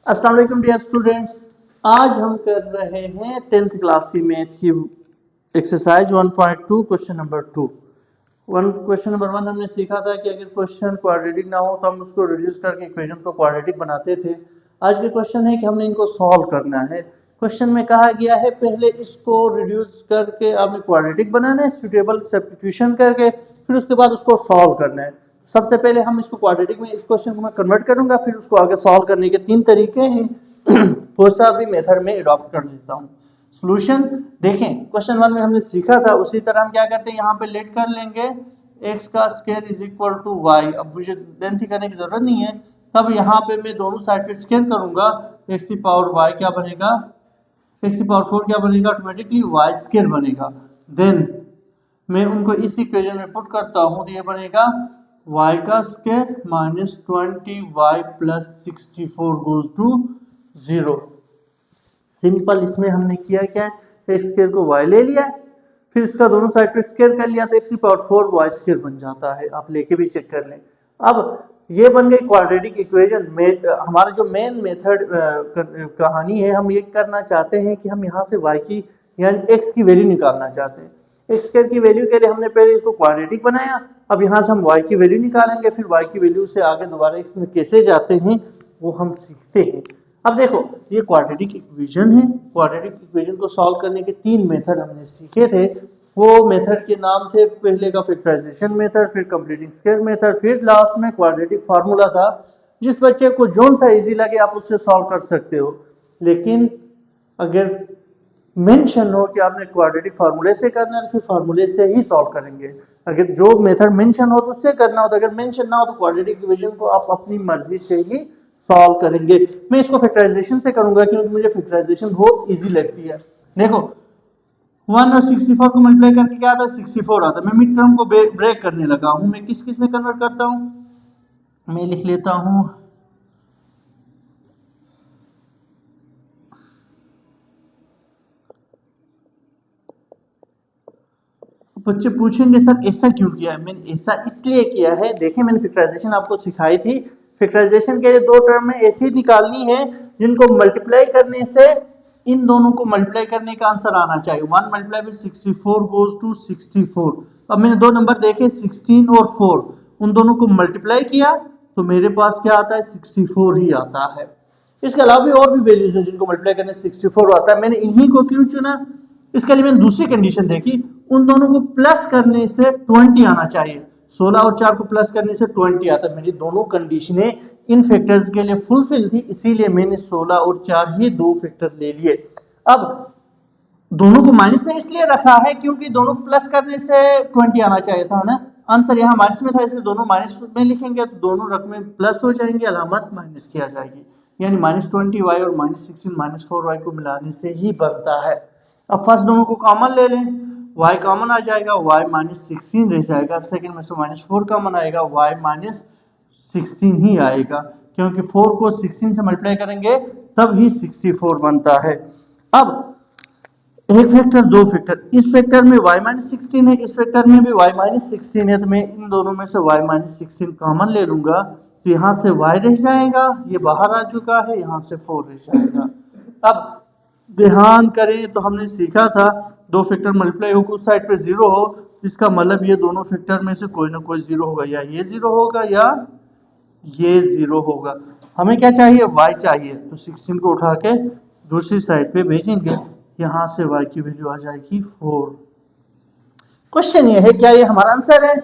अस्सलाम वालेकुम dear students, आज हम कर रहे हैं 10th क्लास की मैथ की exercise 1.2 question number 2। Question number 1 हमने सीखा था कि अगर क्वेश्चन क्वाड्रेटिक ना हो तो हम उसको रिड्यूस करके इक्वेशन को क्वाड्रेटिक बनाते थे। आज के क्वेश्चन है कि हमने इनको सॉल्व करना है। क्वेश्चन में कहा गया है पहले इसको रिड्यूस करके आपने क्वाड्रेटिक बनाना है, सुटेबल सब्स्टिट्यूशन करके, फिर उसके बाद उसको सॉल्व करना है। सबसे पहले हम इसको क्वाड्रेटिक में, इस क्वेश्चन को मैं कन्वर्ट करूंगा, फिर उसको आगे सॉल्व करने के 3 तरीके हैं वो सब भी मेथड में अडॉप्ट कर लेता हूँ। सॉल्यूशन देखें, क्वेश्चन 1 में हमने सीखा था उसी तरह हम क्या करते हैं, यहाँ पे लेट कर लेंगे x का square is equal to y। अब मुझे लेंथ करने की जरूरत नहीं है, तब यहाँ पे मैं दोनों साइड पे स्क्वायर करूंगा, x की पावर y क्या बनेगा, x की पावर 4 क्या बनेगा, ऑटोमेटिकली y स्क्वायर बनेगा। देन मैं उनको इस इक्वेशन में पुट करता हूँ तो ये बनेगा y का square minus 20y plus 64 goes to 0। Simple, इसमें हमने किया क्या, x स्क्वायर को y ले लिया, फिर इसका दोनों साइड पे स्क्वायर कर लिया तो x की पावर 4 y स्क्वायर बन जाता है। आप लेके भी चेक कर लें। अब ये बन गई क्वाड्रेटिक इक्वेशन। हमारा जो मेन मेथड कहानी है, हम ये करना चाहते हैं कि हम यहाँ से y की यानी x की वैल्यू निकालना चाहते हैं। एक्स स्क्वायर की वैल्यू के लिए हमने पहले इसको क्वाड्रेटिक बनाया, अब यहाँ से हम y की वैल्यू निकालेंगे, फिर y की वैल्यू से आगे दोबारा इसमें कैसे जाते हैं वो हम सीखते हैं। अब देखो, ये क्वाड्रेटिक इक्वेशन है। क्वाड्रेटिक इक्वेशन को सॉल्व करने के 3 मेथड हमने सीखे थे। वो मेथड के नाम थे, पहले का फैक्टराइजेशन मेथड, फिर कंप्लीटिंग स्क्वायर मेथड, फिर लास्ट में क्वाड्रेटिक फार्मूला था। जिस बच्चे को जोन सा इजी लगे आप उससे सॉल्व कर सकते हो, लेकिन अगर मेंशन हो कि आपने क्वाड्रेटिक फार्मूले से करना है, फिर फार्मूले से ही सॉल्व करेंगे। अगर जो मेथड मेंशन हो तो उससे करना हो, तो अगर मेंशन ना हो तो क्वाड्रेटिक इक्वेशन को आप अपनी मर्जी से ही सॉल्व करेंगे। मैं इसको फैक्टराइजेशन से करूंगा क्योंकि मुझे फैक्टराइजेशन बहुत इजी लगती है। देखो 1 और 64 को मल्टीप्लाई करके क्या आता है, 64 आता है। मैं मिड टर्म को ब्रेक करने लगा हूं। मैं किस किस में कन्वर्ट करता हूं, मैं लिख लेता हूं बच्चे पूछेंगे सर ऐसा क्यों किया है। मैंने ऐसा इसलिए किया है, देखें मैंने फैक्टराइजेशन आपको सिखाई थी। फैक्टराइजेशन के लिए 2 टर्म में ऐसी निकालनी है जिनको मल्टीप्लाई करने से इन दोनों को मल्टीप्लाई करने का आंसर आना चाहिए। 1 मल्टीप्लाई विद 64 गोज टू 64। अब मैंने 2 नंबर देखे 16 और 4, उन दोनों को मल्टीप्लाई किया तो मेरे पास क्या आता है, 64 ही आता है। इसके अलावा भी और भी वैल्यूज हैं जिनको मल्टीप्लाई करने से 64 आता है। मैंने इन्हीं को क्यों चुना, इसके लिए मैंने दूसरी कंडीशन देखी, उन दोनों को प्लस करने से 20 आना चाहिए। 16 और 4 को प्लस करने से 20 आता है। मेरी दोनों कंडीशनें इन फैक्टर्स के लिए फुलफिल थी, इसीलिए मैंने 16 और 4 ही 2 फैक्टर ले लिए। अब दोनों को माइनस में इसलिए रखा है क्योंकि दोनों को प्लस करने से 20 आना चाहिए था ना। आंसर यहाँ माइनस में था, इसलिए दोनों माइनस में लिखेंगे तो दोनों रकमें प्लस हो जाएंगे, अलामत माइनस की आ जाएगी। यानी -20y और -16 -4y को मिलाने से ही बनता है। अब फर्स्ट दोनों को कॉमन ले लें, y कॉमन आ जाएगा, y -16 रह जाएगा। सेकंड में से -4 कॉमन आएगा, y -16 ही आएगा, क्योंकि 4 को 16 से मल्टीप्लाई करेंगे तब ही 64 बनता है। अब एक फैक्टर, 2 फैक्टर, इस फैक्टर में y -16 है, इस फैक्टर में भी y -16 है, तो मैं इन दोनों में से y -16 कॉमन ले लूंगा तो यहाँ से y रह जाएगा, ये बाहर आ चुका है, यहाँ से 4 रह जाएगा। अब ध्यान करें तो हमने सीखा था 2 फैक्टर मल्टीप्लाई हो उस साइड पे 0 हो, इसका मतलब ये दोनों फैक्टर में से कोई ना कोई 0 होगा, या ये 0 होगा या ये 0 होगा। हमें क्या चाहिए, y चाहिए, तो 16 को उठा के दूसरी साइड पे भेजेंगे, यहाँ से y की वैल्यू आ जाएगी 4। क्वेश्चन ये है क्या ये हमारा आंसर है,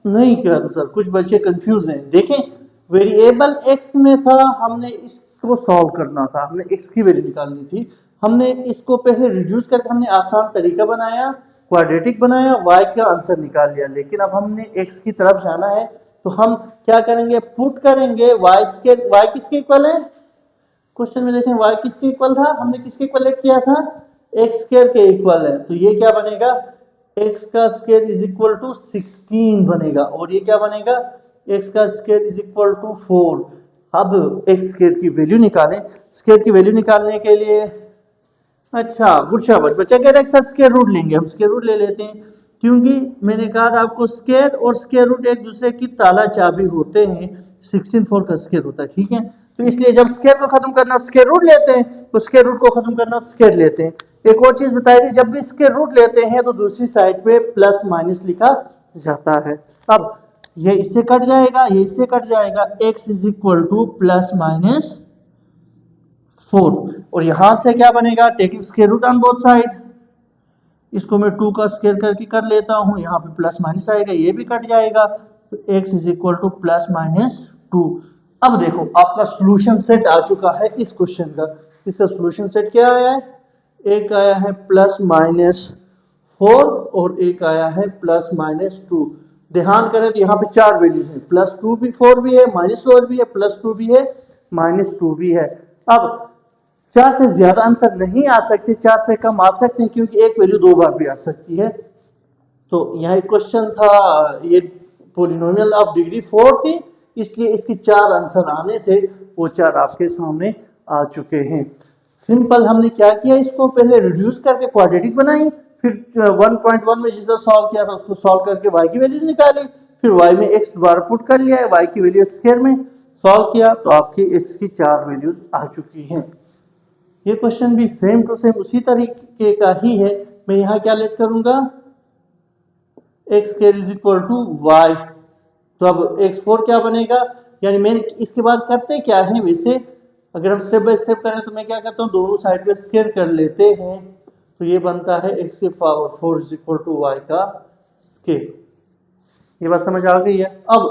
नहीं क्या आंसर, कुछ बच्चे कंफ्यूज हैं। देखें वेरिएबल x में था, हमने इसको सॉल्व करना था, हमने x की वैल्यू निकालनी थी। हमने इसको पहले रिड्यूस करके हमने आसान तरीका बनाया, क्वाड्रेटिक बनाया, y का आंसर निकाल लिया। लेकिन अब हमने x की तरफ जाना है तो हम क्या करेंगे, पुट करेंगे y किसके इक्वल है, क्वेश्चन में देखें y किसके इक्वल था, हमने किसके इक्वल किया था, x स्क्वायर के इक्वल है। तो ये क्या बनेगा, x का स्क्वायर इज इक्वल टू 16 बनेगा, और ये क्या बनेगा, x का स्क्वायर इज इक्वल टू 4। अब x स्क्वायर की वैल्यू निकालें। स्क्वायर की वैल्यू निकालने के लिए, अच्छा गुड शाबाश, बच्चा कह रहा है स्क्वायर रूट लेंगे, हम स्क्वायर रूट ले लेते हैं, क्योंकि मैंने कहा था आपको स्क्वायर और स्क्वायर रूट एक दूसरे की ताला चाबी होते हैं। 16 4 का स्क्वायर होता है, ठीक है। तो इसलिए जब स्क्वायर को खत्म करना स्क्वायर रूट लेते हैं, तो स्क्वायर रूट को खत्म करना स्क्वायर लेते हैं। एक और चीज बताई थी, जब भी स्क्वायर रूट लेते हैं तो दूसरी साइड पे प्लस माइनस लिखा जाता है। अब ये इससे कट जाएगा, ये इससे कट जाएगा, x is equal to plus minus 4, और यहां से क्या बनेगा, taking square root on both side, इसको मैं 2 का स्क्वायर करके कर लेता हूं, यहाँ पे प्लस माइनस आएगा, ये भी कट जाएगा, तो x is equal to plus minus 2। अब देखो आपका सॉल्यूशन सेट आ चुका है इस क्वेश्चन का। इसका सॉल्यूशन सेट क्या आया है, एक आया है प्लस माइनस 4 और एक आया है प्लस माइनस 2। ध्यान करें तो यहाँ पे 4 वैल्यू है, प्लस 2 भी 4 भी है, माइनस 4 भी है, प्लस 2 भी है, माइनस 2 भी है। अब 4 से ज्यादा आंसर नहीं आ सकते, 4 से कम आ सकते हैं, क्योंकि एक वैल्यू 2 बार भी आ सकती है। तो यह एक क्वेश्चन था, ये पॉलिनोमियल ऑफ डिग्री 4 थी, इसलिए इसके 4 आंसर आने थे, वो 4 आपके सामने आ चुके हैं। सिंपल हमने क्या किया, इसको पहले रिड्यूस करके क्वाड्रेटिक बनाई, फिर 1.1 में जिसका सॉल्व किया था उसको सॉल्व करके y की वैल्यूज निकाली, फिर y में x दोबारा पुट कर लिया है, y की वैल्यू x स्क्वायर में सॉल्व किया, तो आपकी x की 4 वैल्यूज आ चुकी हैं। ये क्वेश्चन भी सेम टू सेम उसी तरीके का ही है। मैं यहाँ क्या लेट करूंगा, x square is equal to y, तो अब x4 क्या बनेगा, यानी मैं इसके बाद करते क्या है, वैसे अगर हम स्टेप बाय स्टेप करें तो मैं क्या करता हूँ, दोनों साइड पे स्क्वायर कर लेते हैं, तो ये बनता है x की power 4 is equal to y का स्क्वायर। ये बात समझ आ गई है। अब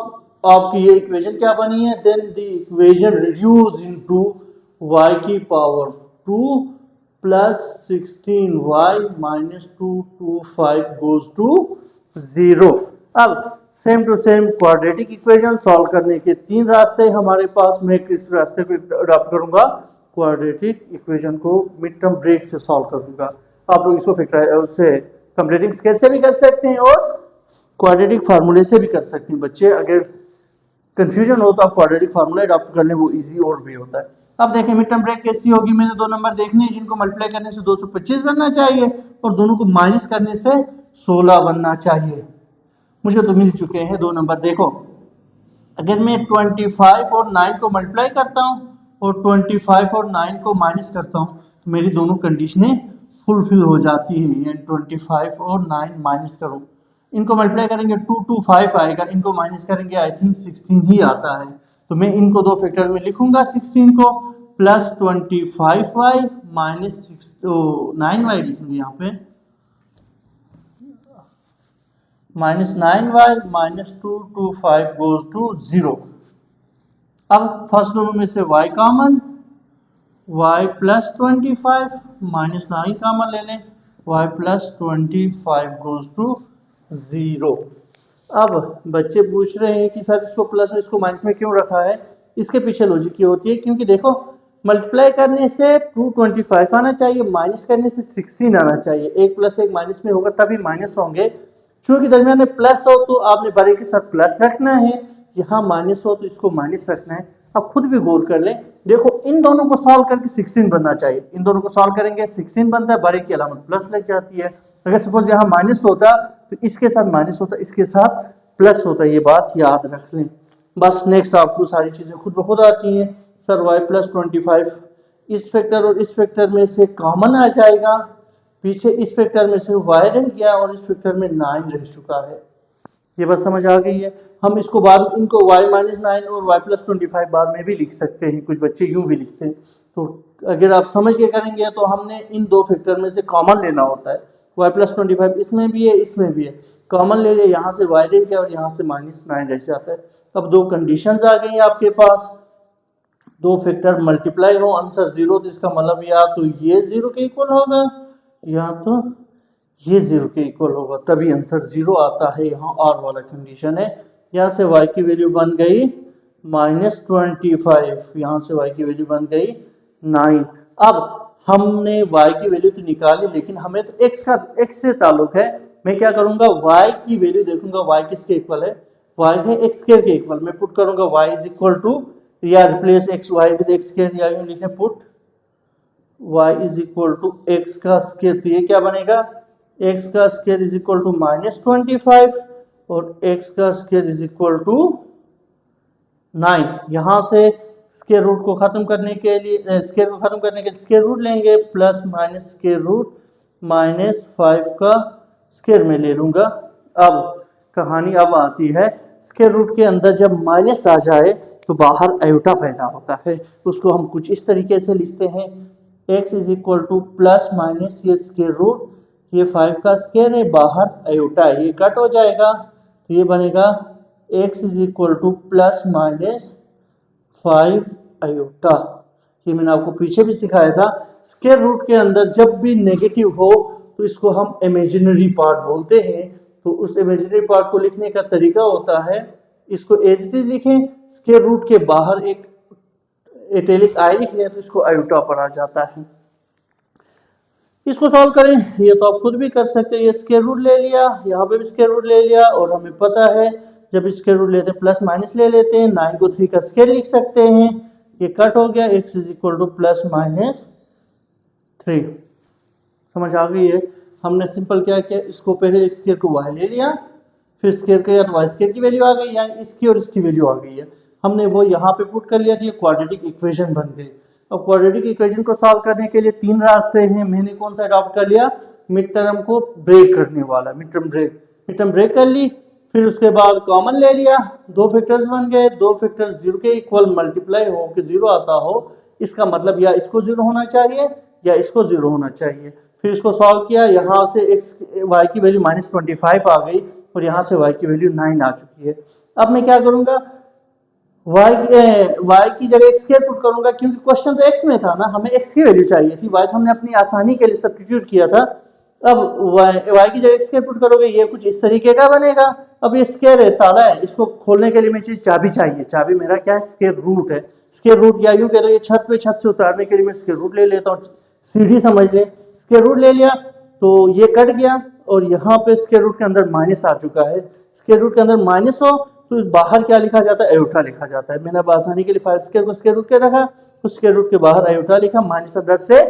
आपकी ये इक्वेशन क्या बनी है, then the equation reduce into y की power 2 plus 16y minus 225 goes to 0। अब same to same quadratic equation solve करने के 3 रास्ते हमारे पास। मैं किस रास्ते को अडॉप्ट करूंगा, क्वाड्रेटिक इक्वेशन को मिड टर्म ब्रेक से सॉल्व करूंगा। आप लोग इसको उससे कंप्लीटिंग स्केल से भी कर सकते हैं और क्वाड्रेटिक फार्मूले से भी कर सकते हैं। बच्चे अगर कंफ्यूजन हो तो आप क्वाड्रेटिक फार्मूला अडॉप्ट कर लें, वो इजी और भी होता है। अब देखें मिड टर्म ब्रेक कैसी होगी, मैंने 2 नंबर देखने हैं जिनको मल्टीप्लाई करने से 225 बनना चाहिए और दोनों को माइनस करने से 16 बनना चाहिए। मुझे तो मिल चुके हैं 2 नंबर। देखो अगर मैं 25 और 9 को मल्टीप्लाई करता हूँ और 25 और 9 को माइनस करता हूँ तो मेरी दोनों कंडीशनें फुलफिल हो जाती हैं। यानी 25 और 9 माइनस करूँ, इनको मल्टीप्लाई करेंगे 225 आएगा, इनको माइनस करेंगे आई थिंक 16 ही आता है, तो मैं इनको 2 फैक्टर में लिखूंगा 16 को, प्लस 25y माइनस 9y लिखेंगे यहाँ पे, minus 9y minus 225 goes to 0। अब फर्स्ट दोनों में से y common, y plus 25 minus 9 common ले लें, y प्लस 25 गोज टू 0। अब बच्चे पूछ रहे हैं कि सर इसको प्लस में इसको माइनस में क्यों रखा है। इसके पीछे लॉजिक ये होती है, क्योंकि देखो मल्टीप्लाई करने से 225 आना चाहिए, माइनस करने से 16 आना चाहिए। एक प्लस एक माइनस में होगा तभी माइनस होंगे। चूंकि दरमियान में प्लस हो तो आपने बारी के साथ प्लस रखना है, यहाँ माइनस हो तो इसको माइनस रखना है। अब खुद भी गौर कर लें, देखो इन दोनों को सॉल्व करके 16 बनना चाहिए, इन दोनों को सॉल्व करेंगे 16 बनता है, बारी की अलामत प्लस लग जाती है। अगर सपोज यहाँ माइनस होता तो इसके साथ माइनस होता, इसके साथ प्लस होता, ये बात याद रख लें। बस नेक्स्ट आपको सारी चीजें खुद ब खुद आती हैं। सर y प्लस 25 इस फैक्टर और इस फैक्टर में से कॉमन आ जाएगा, पीछे इस फैक्टर में से y रह गया और इस फैक्टर में 9 रह चुका है। ये बात समझ आ गई है। हम इसको बाद इनको y माइनस 9 और y प्लस 25 बाद में भी लिख सकते हैं, कुछ बच्चे यूं भी लिखते हैं। तो अगर आप समझ के करेंगे तो हमने इन 2 फैक्टर में से कॉमन लेना होता है। y प्लस 25 इसमें भी है, इसमें भी है, कॉमन ले लिया, यहाँ से y रह गया और यहाँ से माइनस 9 रह जाता है। अब 2 कंडीशंस आ गई आपके पास, 2 फैक्टर मल्टीप्लाई हो, आंसर 0, तो इसका मतलब या तो ये 0 के इक्वल होगा या तो ये 0 के इक्वल होगा, तभी आंसर 0 आता है। यहाँ और वाला कंडीशन है। यहाँ से y की वैल्यू बन गई -25, यहाँ से y की वैल्यू बन गई 9। अब हमने y की वैल्यू तो निकाली, लेकिन हमें तो x से ताल्लुक है। मैं क्या करूंगा, y की वैल्यू देखूंगा, y किसके इक्वल है, y है x स्क्वायर के इक्वल। मैं पुट करूंगा y इज इक्वल टू, या replace xy with x square, या यूं लिखें put y is equal to x का स्क्वायर। तो ये क्या बनेगा, x का स्क्वायर इज इक्वल टू -25 और x का स्क्वायर इज इक्वल टू 9। यहां से स्क्वायर रूट को खत्म करने के लिए स्क्वायर रूट लेंगे, plus minus square root minus 5 का स्क्वायर में ले लूंगा। अब कहानी अब आती है, स्क्वायर रूट के अंदर जब माइनस आ जाए तो बाहर आयोटा पैदा होता है। उसको हम कुछ इस तरीके से लिखते हैं, x is equal to plus minus ये स्क्वायर रूट, ये 5 का स्क्वायर है, बाहर आयोटा है, ये कट हो जाएगा तो ये बनेगा x is equal to plus minus 5 iota. ये मैंने आपको पीछे भी सिखाया था, स्क्वायर रूट के अंदर जब भी नेगेटिव हो तो इसको हम इमेजिनरी पार्ट बोलते हैं। तो उस इमेजिनरी पार्ट को लिखने का तरीका होता है, इसको एज इट इज लिखें, स्क्वायर रूट के बाहर एक इटैलिक आई लिख लें तो इसको आयोटा पर आ जाता है। इसको सॉल्व करें, ये तो आप खुद भी कर सकते हैं। ये स्क्वायर रूट ले लिया, यहाँ पे भी स्क्वायर रूट ले लिया, और हमें पता है जब स्क्वायर रूट लेते हैं प्लस माइनस ले लेते हैं, 9 को 3 का स्क्वायर लिख सकते हैं, ये कट हो गया, x is equal to plus minus 3। समझ आ गई है? हमने सिंपल क्या किया, इसको पहले x स्क्वायर को y ले लिया, फिर स्क्वायर किया तो y स्क्वायर की वैल्यू आ गई, यानी इसकी और इसकी वैल्यू आ गई है, हमने वो यहाँ पे पुट कर लिया, तो ये क्वाड्रेटिक इक्वेशन बन गई। अब क्वाड्रेटिक इक्वेशन को सॉल्व करने के लिए 3 रास्ते हैं, मैंने कौन सा अडॉप्ट कर लिया, मिड टर्म को ब्रेक करने वाला, मिड टर्म ब्रेक कर ली, फिर उसके बाद कॉमन ले लिया, 2 फैक्टर्स बन गए, 2 फैक्टर्स 0 के इक्वल मल्टीप्लाई हो कि 0 आता हो, इसका मतलब या इसको 0 होना चाहिए या इसको 0 होना चाहिए। फिर इसको सॉल्व किया, यहाँ से y की वैल्यू -25 आ गई और यहाँ से y की वैल्यू 9 आ चुकी है। अब मैं क्या करूंगा, y की जगह x स्क्वायर पुट करूंगा, क्योंकि क्वेश्चन तो x में था ना, हमें x की वैल्यू चाहिए थी, y तो हमने अपनी आसानी के लिए सब्स्टिट्यूट किया था। अब y की जगह x स्क्वायर पुट करोगे, ये कुछ इस तरीके का बनेगा। अब ये स्क्वायर है, ताला है, इसको खोलने के लिए मुझे चाबी चाहिए, चाबी मेरा क्या है, स्क्वायर रूट है। स्क्वायर रूट या यूं कह दो, ये छत से उतारने के लिए मैं स्क्वायर रूट ले लेता हूँ, सीढ़ी समझ ले, स्क्वायर रूट ले लिया तो ये कट गया, और यहाँ पे स्क्वायर रूट के अंदर माइनस आ चुका है। स्क्वायर रूट के अंदर माइनस हो तो बाहर क्या लिखा जाता है, आयोटा लिखा जाता है। मैंने अब आसानी के लिए 5 स्क्वायर को स्क्वायर रूट के रखा, तो स्क्वायर रूट के बाहर आयोटा लिखा, माइनस अंदर से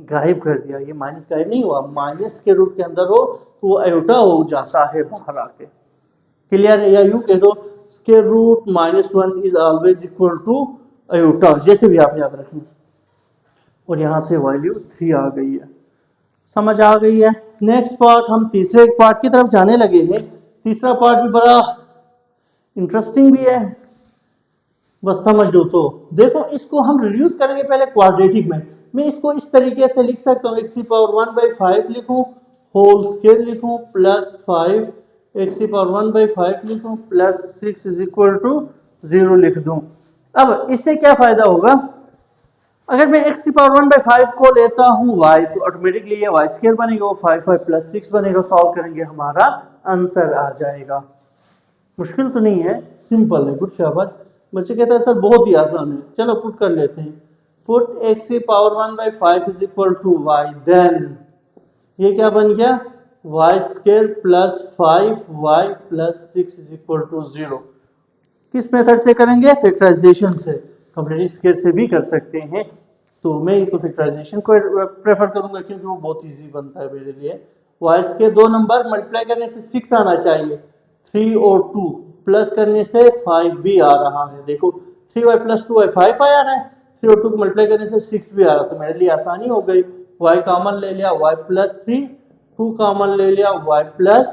गायब कर दिया, ये माइनस गायब नहीं हुआ, माइनस स्क्वायर रूट के अंदर हो तो वो आयोटा हो जाता है बाहर आके। क्लियर है? या यूं कह दो, square root -1 is always equal to iota, जैसे भी आप याद रखें। और यहाँ से वैल्यू 3 आ गई है। समझ आ गई है? नेक्स्ट पार्ट, हम तीसरे पार्ट की तरफ जाने लगे हैं। तीसरा पार्ट भी बड़ा इंटरेस्टिंग भी है, बस समझ लो। तो देखो, इसको हम रिड्यूस करेंगे पहले क्वाड्रेटिक में। मैं इसको इस तरीके से लिख सकता हूँ, x⁴1/5 लिखूं, होल स्क्वायर लिखूं, प्लस 5 x⁴1/5 लिखूं, प्लस 6 इज इक्वल टू 0 लिख दूं। अब इससे क्या फायदा होगा, अगर मैं x⁴1/5 को लेता हूँ y, तो ऑटोमेटिकली ये y स्क्वायर बनेगा, वो 5 प्लस 6 बनेगा, सॉल्व करेंगे हमारा आंसर आ जाएगा। मुश्किल तो नहीं है, सिंपल है, गुड शाबाश। बच्चे कहते हैं सर बहुत ही आसान है, चलो पुट कर लेते हैं। Put x⁴1/5 is equal to y, then ये क्या बन गया, y square plus 5y plus 6 is equal to 0। किस मेथड से करेंगे, फैक्टराइजेशन से। कंप्लीट स्क्वायर से भी कर सकते हैं, तो मैं तो फैक्टराइजेशन को प्रेफर करूंगा क्योंकि वो बहुत इजी बनता है मेरे लिए। y स्क्वायर 2 नंबर मल्टीप्लाई करने से 6 आना चाहिए, 3 और 2 प्लस करने से 5 भी आ रहा है। देखो 3y प्लस 2y 5 आया है, 3 और 2 को मल्टीप्लाई करने से 6 भी आ रहा, तो मेरे लिए आसानी हो गई। y कॉमन ले लिया, y प्लस 3, 2 कॉमन ले लिया, y plus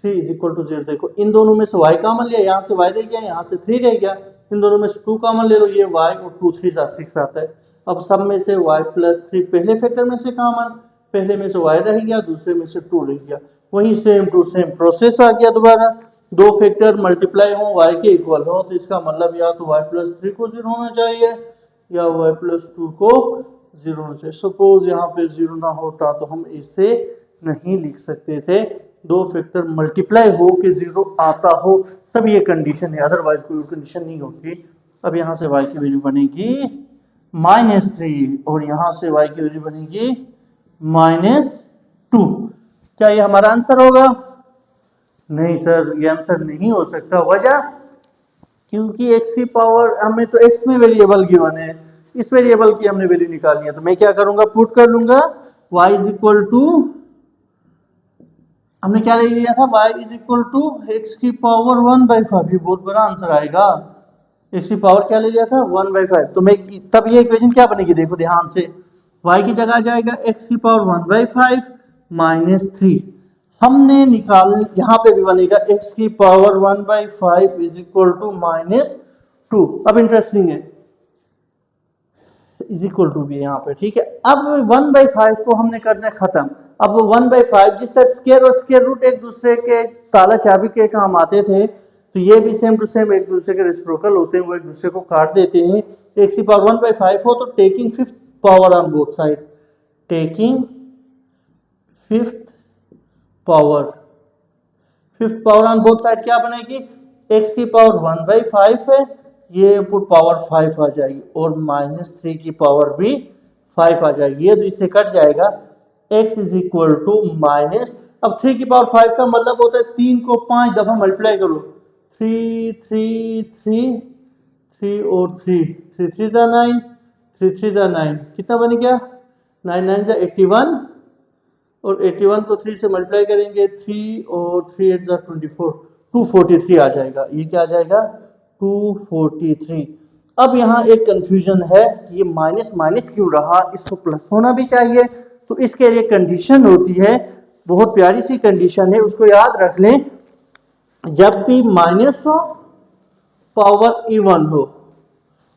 3 is equal to 0। देखो इन दोनों में से y कॉमन लिया, यहाँ से y रह गया, यहाँ से 3 रह गया, इन दोनों में से 2 कॉमन ले लो, ये y और 2 3 6 आता है। अब सब में से y प्लस 3 पहले फैक्टर में से कॉमन, पहले में से y रह गया, दूसरे में से 2 रह गया, वही सेम टू सेम प्रोसेस आ गया दोबारा। 2 फैक्टर मल्टीप्लाई हो y के इक्वल हो, तो इसका मतलब या तो y प्लस 3 को 0 होना चाहिए या y प्लस 2 को 0 होना चाहिए। सपोज यहाँ पे 0 ना होता तो हम इसे नहीं लिख सकते थे, 2 फैक्टर मल्टीप्लाई हो के 0 आता हो तब ये कंडीशन है, अदरवाइज कोई कंडीशन नहीं होती। अब यहाँ से y की वैल्यू बनेगी -3 और यहाँ से y की वैल्यू बनेगी -2। क्या ये हमारा आंसर होगा? नहीं सर, ये आंसर नहीं हो सकता। वजह, क्योंकि x की पावर, हमें तो x में वेरिएबल गिवन है, इस वेरिएबल की हमने वैल्यू निकालनी है, तो मैं क्या करूंगा, पुट कर लूंगा y इज इक्वल टू, हमने क्या ले लिया था, y is equal to x की पावर 1/5। ये बहुत बड़ा आंसर आएगा, एक्स की पावर क्या ले लिया था 1/5। तो मैं तब ये इक्वेशन क्या बनेगी देखो ध्यान से, y की जगह आ जाएगा एक्स की पावर 1/5 माइनस 3। हमने निकाल, यहाँ पे भी बनेगा एक्स की पावर 1/5 इज इक्वल टू -2। अब इंटरेस्टिंग है, इज इक्वल टू भी यहाँ पे, ठीक है। अब 1/5 को हमने करना है खत्म। अब 1/5 जिस तरह स्क्वायर और स्क्वायर रूट एक दूसरे के ताला चाबी के काम आते थे, तो ये भी सेम टू सेम एक दूसरे के रेसिप्रोकल होते हैं, वो एक दूसरे को काट देते हैं। एक्स की पावर 1/5 हो तो taking fifth power on both side, taking fifth power on both side क्या बनेगी, एक्स की पावर 1/5 है, ये पुट पावर 5 आ जाएगी और -3 की पावर भी 5 आ जाएगी, ये तो इससे कट जाएगा। x is equal to minus, अब 3 की पावर 5 का मतलब होता है 3 को 5 दफा मल्टीप्लाई करो, 3 3 3 3 और 3 3 3 ज़ा 9, 3 3 ज़ा 9, कितना बन गया 9 9 ज़ा 81, और 81 को 3 से मल्टीप्लाई करेंगे 3 और 3 8 ज़ा 24, 243 आ जाएगा। ये क्या आ जाएगा 243। अब यहाँ एक कंफ्यूजन है, ये माइनस माइनस क्यों रहा, इसको प्लस होना भी चाहिए। तो इसके लिए कंडीशन होती है, बहुत प्यारी सी कंडीशन है, उसको याद रख लें। जब भी माइनस हो पावर इवन हो,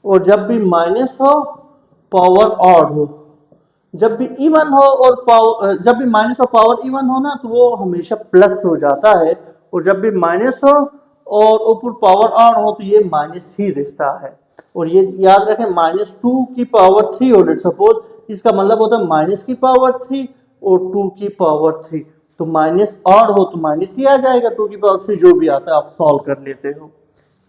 और जब भी माइनस हो पावर ऑड हो। जब भी इवन हो और पावर, जब भी माइनस और पावर इवन हो ना, तो वो हमेशा प्लस हो जाता है, और जब भी माइनस हो और ऊपर पावर ऑड हो तो ये माइनस ही दिखता है। और ये याद रखें -2 की पावर 3 हो, सपोज इसका मतलब होता है माइनस की पावर 3 और 2 की पावर 3, तो माइनस ऑड हो तो माइनस ही आ जाएगा, 2 की पावर 3 जो भी आता है आप सॉल्व कर लेते हो।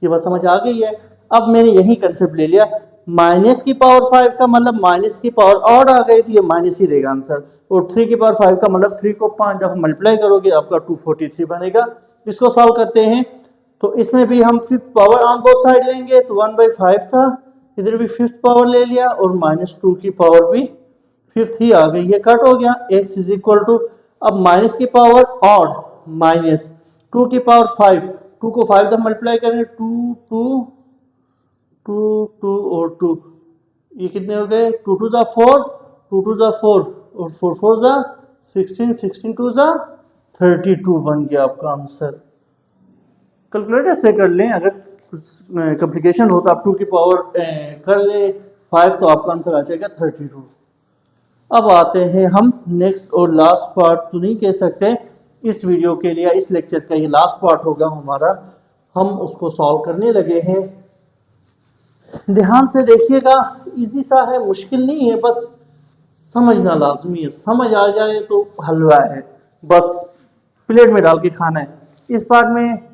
ये बात समझ आ गई है। अब मैंने यही कंसेप्ट ले लिया, माइनस की पावर 5 का मतलब माइनस की पावर ऑड आ गई तो ये माइनस ही देगा आंसर, और 3 की पावर 5 का मतलब 3 को 5 दफा मल्टीप्लाई करोगे आपका 243 बनेगा। इसको सॉल्व करते हैं, तो इसमें भी हम fifth power on both side लेंगे, तो 1/5 था, इधर भी फिफ्थ पावर ले लिया और -2 की पावर भी फिफ्थ ही आ गई, ये कट हो गया। x इज इक्वल टू, अब माइनस की पावर ऑड माइनस 2 की पावर 5, 2 को 5 दफा मल्टीप्लाई करेंगे 2 2 2 2 और 2, ये कितने हो गए 2 2 ज़ा 4, 2 2 ज़ा 4 और 4 4 ज़ा 16, 16 2 ज़ा 32 बन गया आपका आंसर। कैलकुलेटर से कर लें, अगर कुछ कॉम्प्लिकेशन हो तो आप 2 की पावर कर लें 5, तो आपका आंसर आ जाएगा 32। अब आते हैं हम नेक्स्ट और लास्ट पार्ट, तो नहीं कह सकते इस वीडियो के लिए, इस लेक्चर का ये लास्ट पार्ट होगा हमारा, हम उसको सॉल्व करने लगे हैं। ध्यान से देखिएगा, इजी सा है, मुश्किल नहीं है, बस समझना लाजमी है, समझ आ जाए तो हलवा है, बस प्लेट में डाल के खाना है। इस पार्ट में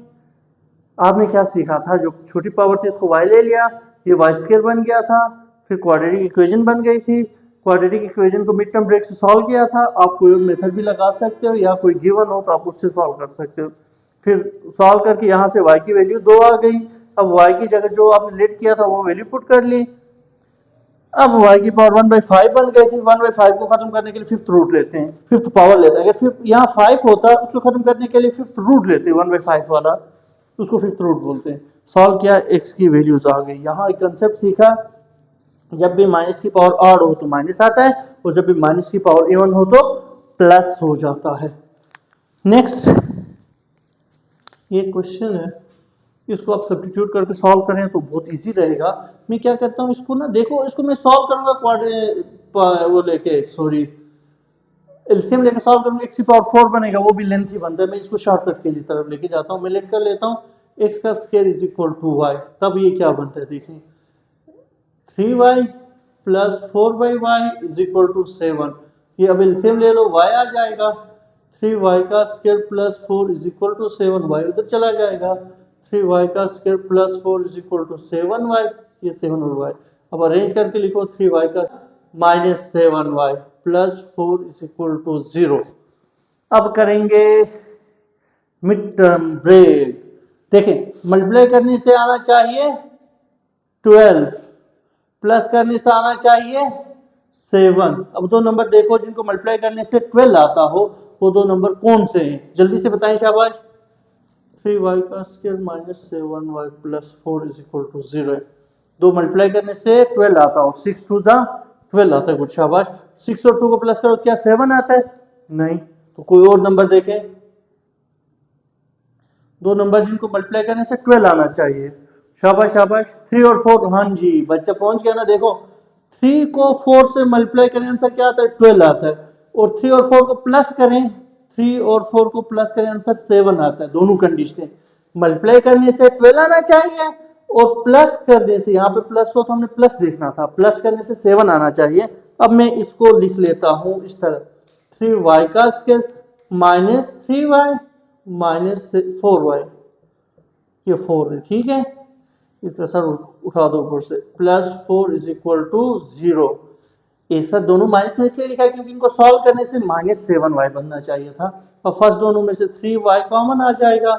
आपने क्या सीखा था, जो छोटी पावर थी इसको y ले लिया, ये वाई स्क्वायर बन गया था, फिर क्वाड्रेटिक इक्वेशन बन गई थी, क्वाड्रेटिक इक्वेशन को मिड टर्म ब्रेक से सॉल्व किया था। आप कोई मेथड भी लगा सकते हो, या कोई गिवन हो तो आप उससे सॉल्व कर सकते हो। फिर सॉल्व करके यहाँ से y की वैल्यू 2 आ गई, अब y की जगह जो आपने लेट किया था वो वैल्यू पुट कर ली। अब y की पावर 1/5 बन गई थी, 1/5 को खत्म करने के लिए फिफ्थ रूट लेते हैं, फिफ्थ पावर लेते हैं। अगर फिफ्थ यहाँ 5 होता है उसको खत्म करने के लिए फिफ्थ रूट लेते हैं 1/5 वाला, उसको फिफ्थ रूट बोलते हैं। सॉल्व किया, x की वैल्यूज आ गई। यहाँ एक कंसेप्ट सीखा, जब भी माइनस की पावर ऑड हो तो माइनस आता है, और जब भी माइनस की पावर इवन हो तो प्लस हो जाता है। नेक्स्ट ये क्वेश्चन है, इसको आप सब्स्टिट्यूट करके सॉल्व करें तो बहुत इजी रहेगा। मैं क्या करता हूँ, इसको ना देखो, इसको मैं सॉल्व करूंगा वो लेके, सॉरी एलसीएम लेके सॉल्व करूंगा, x की पावर 4 बनेगा, वो भी लेंथ ही बनता है। मैं इसको शॉर्टकट के तरफ लेके जाता हूँ, मैं लेट कर लेता हूँ x का square is equal to y, तब ये क्या बनता है देखें, 3y plus 4y is equal to 7। ये अब एलसीएम ले लो, y आ जाएगा, 3y का square plus 4 is equal to 7y, उधर चला जाएगा, 3y का square plus 4 is equal to 7y, ये 7 और y। अब अरेंज करके लिखो, 3y का minus 7y plus 4 is equal to 0। अब करेंगे मिड टर्म ब्रेक। देखें, मल्टीप्लाई करने से आना चाहिए 12, प्लस करने से आना चाहिए 7। अब दो नंबर देखो जिनको मल्टीप्लाई करने से 12 आता हो, वो दो नंबर कौन से हैं, जल्दी से बताएं शाबाश। 3y का square minus 7y plus 4 is equal to 0 है। 2 मल्टीप्लाई करने से 12 आता है और 6 2 जा 12 आता है। गुड शाबाश। 6 और 2 को प्लस करो, क्या 7 आता है? नहीं। तो कोई और नंबर देखें, दो नंबर जिनको मल्टीप्लाई करने से 12 आना चाहिए। शाबाश शाबाश। 3 और 4, हाँ जी बच्चा पहुंच गया ना। देखो 3 को 4 से मल्टीप्लाई करें आंसर क्या आता है? 12 आता है। और 3 और 4 को प्लस करें, 3 और 4 को प्लस करें आंसर 7 आता है। दोनों कंडीशन मल्टीप्लाई करने से 12 आना चाहिए और प्लस करने से, यहाँ पे प्लस हो तो हमने प्लस देखना था, प्लस करने से 7 आना चाहिए। अब मैं इसको लिख लेता हूं इस तरह, 3y का square minus 3y minus 4y, ये 4 है, ठीक है। इसका सर उठा दो ऊपर से, प्लस 4 इज इक्वल टू 0। ये सर दोनों माइनस में इसलिए लिखा है क्योंकि इनको सॉल्व करने से माइनस 7y बनना चाहिए था। और फर्स्ट दोनों में से 3y कॉमन आ जाएगा,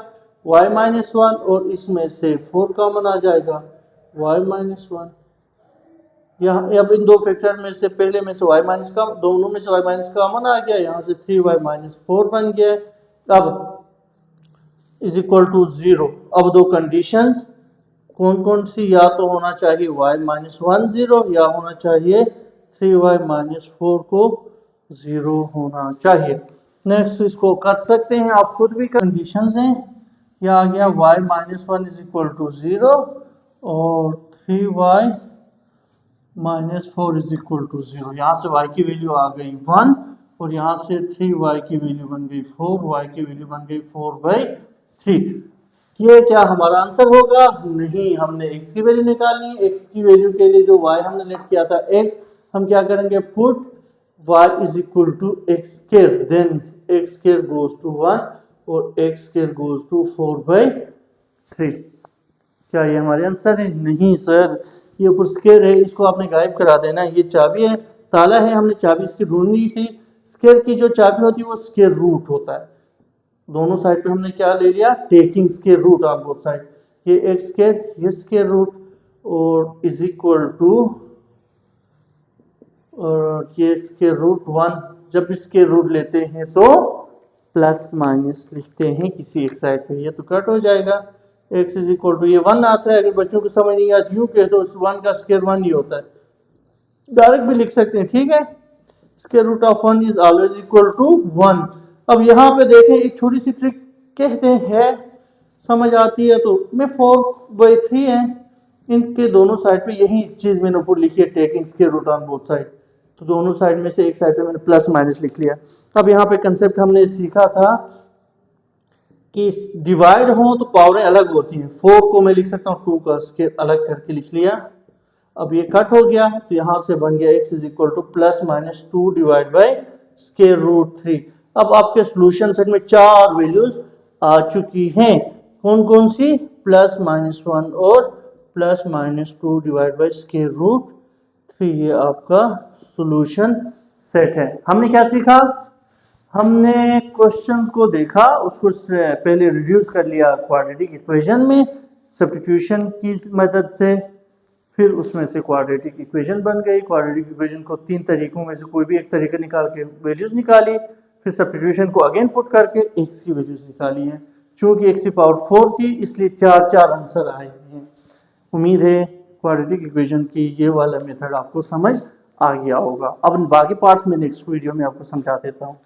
y माइनस 1, और इसमें से 4 कॉमन आ जाएगा, y माइनस 1। यहाँ अब इन दो फैक्टर में से पहले में से y माइनस का, दोनों में से y माइनस कॉमन आ गया, यहाँ से 3y माइनस 4 बन गया। अब इज इक्वल टू 0। अब दो कंडीशंस कौन कौन सी, या तो होना चाहिए y माइनस 1 0, या होना चाहिए 3y माइनस 4 को 0 होना चाहिए। नेक्स्ट इसको कर सकते हैं आप खुद भी, कंडीशंस हैं। यह आ गया y minus 1 is equal to 0 और 3y minus 4 is equal to 0। यहाँ से y की वैल्यू आ गई 1 और यहाँ से 3y की वैल्यू बन गई 4, y की वैल्यू बन गई 4/3। ये क्या हमारा आंसर होगा? नहीं, हमने x की वैल्यू निकालनी है। x की वैल्यू के लिए जो y हमने लेट किया था x, हम क्या करेंगे, put y is equal to x square, then x square goes to 1 और एक्स स्क्वायर गोज टू 4/3। क्या ये हमारे आंसर है? नहीं सर, ये ऊपर स्क्वायर है, इसको आपने गायब करा देना। ये चाबी है, ताला है, हमने चाबी इसकी ढूंढनी थी। स्क्वायर की जो चाबी होती है वो स्क्वायर रूट होता है। दोनों साइड पे हमने क्या ले लिया, taking square root on both side. ये एक्स स्क्वायर, ये स्क्वायर रूट, और इज इक्वल टू, और ये स्क्वायर रूट 1। जब स्क्वायर रूट लेते हैं तो प्लस माइनस लिखते हैं किसी एक साइड पे, ये तो कट हो जाएगा। x इज इक्वल टू, ये 1 आता है। अगर बच्चों को समझ नहीं आती यूं कहे तो 1 का स्क्वायर 1 ही होता है, डायरेक्ट भी लिख सकते हैं, ठीक है। Square root of 1 is always equal to 1। अब यहाँ पे देखें, एक छोटी सी ट्रिक कहते हैं, समझ आती है तो, मैं 4/3 है, इनके दोनों साइड पे यही चीज मैंने ऊपर लिखी है, taking square root on both side. तो दोनों साइड में से एक साइड पे मैंने प्लस माइनस लिख लिया। अब यहाँ पे कंसेप्ट हमने सीखा था कि डिवाइड हो तो पावरें अलग होती हैं। 4 को मैं लिख सकता हूँ 2 का स्क्वायर अलग करके लिख लिया। अब ये कट हो गया तो यहाँ से बन गया x is equal to plus minus 2 divide by square root 3। अब आपके सॉल्यूशन सेट में 4 वैल्यूज आ चुकी हैं। कौन कौन सी? प्लस माइनस 1 और plus minus 2 divide by square root 3। ये आपका सॉल्यूशन सेट है। हमने क्या सीखा? हमने क्वेश्चन को देखा, उसको पहले रिड्यूस कर लिया क्वाड्रेटिक इक्वेशन में सब्स्टिट्यूशन की मदद से, फिर उसमें से क्वाड्रेटिक इक्वेशन बन गई। क्वाड्रेटिक इक्वेशन को 3 तरीकों में से कोई भी एक तरीका निकाल के वैल्यूज निकाली, फिर सब्स्टिट्यूशन को अगेन पुट करके x की वैल्यूज निकाली है। चूंकि x की पावर 4 थी इसलिए 4 आंसर आए हैं। उम्मीद है क्वाड्रेटिक इक्वेशन की ये वाला मेथड आपको समझ आ गया होगा। अब बाकी पार्ट्स में नेक्स्ट वीडियो में आपको समझा देता हूँ।